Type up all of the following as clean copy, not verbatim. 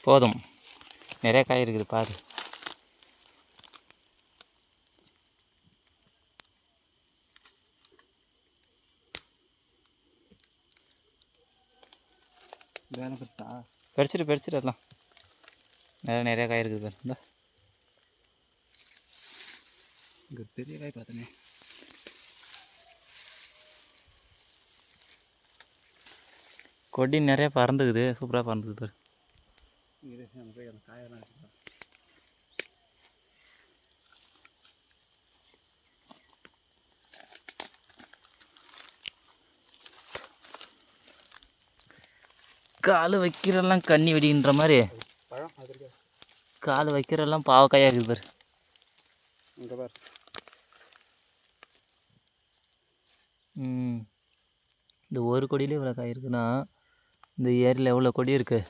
போதும், நிறைய காய் இருக்குது பாரு. பறிச்சிட்டு எல்லாம் நிறைய காய் இருக்குது பாரு. இந்த இங்கே பெரிய காய் பார்த்தனே. கொடி நிறைய பறந்துக்குது, சூப்பராக பறந்துக்குது பாரு. போய் அந்த காயெல்லாம் வச்சுக்கலாம். கால் வைக்கிறெல்லாம் கண்ணி வெடின்ற மாதிரி பழம் அது கால் வைக்கிறெல்லாம் பாவக்காயாக இருக்குது பாரு. இங்கே பாரு. இந்த ஒரு கொடியிலே இவ்வளோ காய் இருக்குன்னா இந்த ஏரியில் எவ்வளோ கொடி இருக்குது.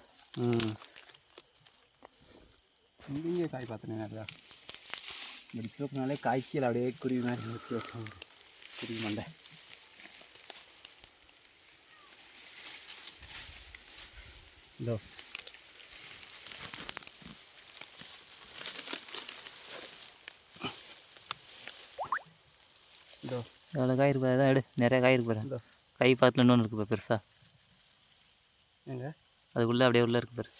இங்கேயே காய் பார்த்தனே நிறையா. இப்படி சிவப்புனாலே காய் கீழே அப்படியே குருவி மாதிரி குருவி மண்டை. இதோ இதோ எவ்வளோ காய் இருக்கு பாரு. எடு, நிறைய காய் இருக்கு பாரு. கை பாத்தில் இன்னொன்று இருக்குது பாரு பெருசாக. எங்க அதுக்குள்ளே அப்படியே உள்ளே இருக்கு பாரு.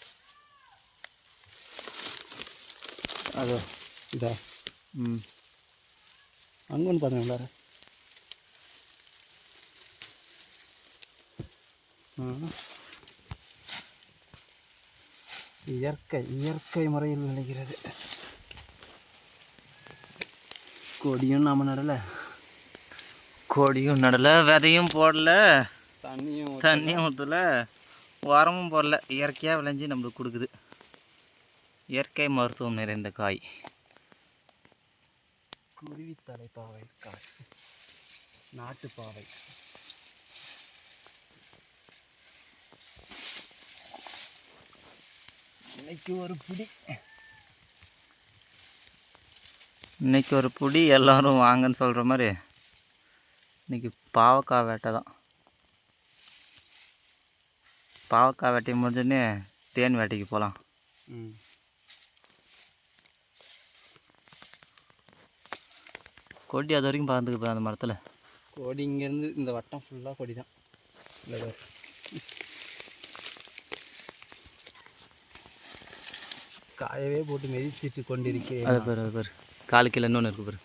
அதோ இதா. அங்கே ஒன்று பாருங்க உள்ளார. இயற்கை முறையில் விளைகிறது. கொடியும் நாம் நடலை, விதையும் போடல, தண்ணியும் ஊற்றல, உரமும் போடல. இயற்கையாக விளைஞ்சி நம்மளுக்கு கொடுக்குது. இயற்கை மருத்துவம் நிறைந்த காய். குருவித்தலை பாவை காய், நாட்டு பாவை. இன்னைக்கு ஒரு புடி எல்லோரும் வாங்கன்னு சொல்கிற மாதிரி இன்றைக்கி பாவக்காய் வேட்டை தான். பாவக்காய் வேட்டையை முடிஞ்சோடனே தேன் வேட்டைக்கு போகலாம். கொடி அது வரைக்கும் பறந்துக்கு அந்த மரத்தில். கொடி இங்கேருந்து இந்த வட்டம் ஃபுல்லாக கொடி தான். இல்லை காயவே போட்டு மெதிச்சிட்டு கொண்டிருக்கிறேன். அது பேர் காலு கீழே இன்னொன்று இருக்குது பாரு.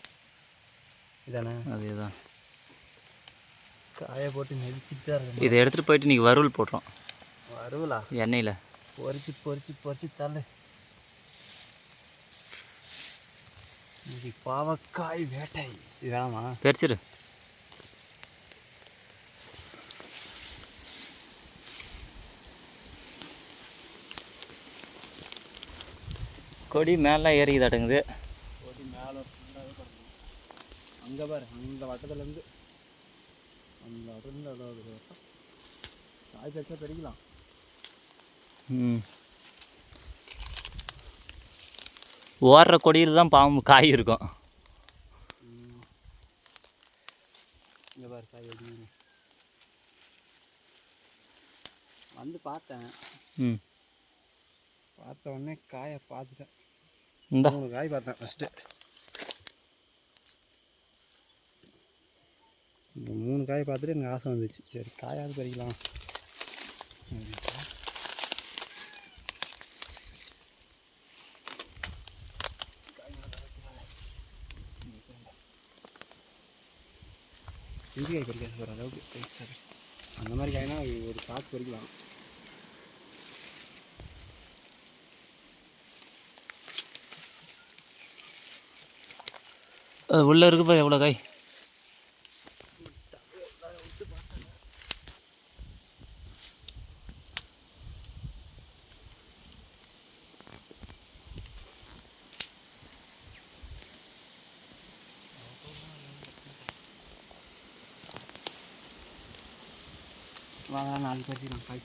இதானே? அதே தான். காயை போட்டு மெதிச்சுட்டு தான் இருக்கு. இதை எடுத்துகிட்டு போயிட்டு இன்றைக்கி வறுவல் போடுறோம். வறுவலா? எண்ணெயில் பொரிச்சு தள்ளு. இன்னைக்கு பாவக்காய் வேட்டை. இது வேணாமா? பறிச்சிரு. கொடி மேலே ஏறிக்குதாட்டுங்குது. கொடி மேலே ஃபுல்லாகவே பறக்கும். அங்கே பாரு, அந்த வட்டத்துலேருந்து அந்த வட்டத்துலேருந்து அவ்வளோ வட்டம். காய் பச்சா பறிக்கலாம். ஓடுற கொடியில் தான் பாம்பு காய் இருக்கும். இங்கே பாரு காய் எப்படி வந்து பார்த்தேன். பார்த்த உடனே காயை பார்த்துட்டேன். இந்த 3 காய் பார்த்தேன் ஃபஸ்ட்டு. இந்த 3 காய் பார்த்துட்டு எனக்கு ஆசை வந்துச்சு. சரி காயாவது பறிக்கலாம். இஞ்சி காய் பறிக்காது போகிற அளவுக்கு சரி. அந்த மாதிரி காய்னா ஒரு காற்று பறிக்கலாம். அது உள்ளே இருக்கு பாரு எவ்வளோ காய். வாங்க 4 பறிச்சு காய்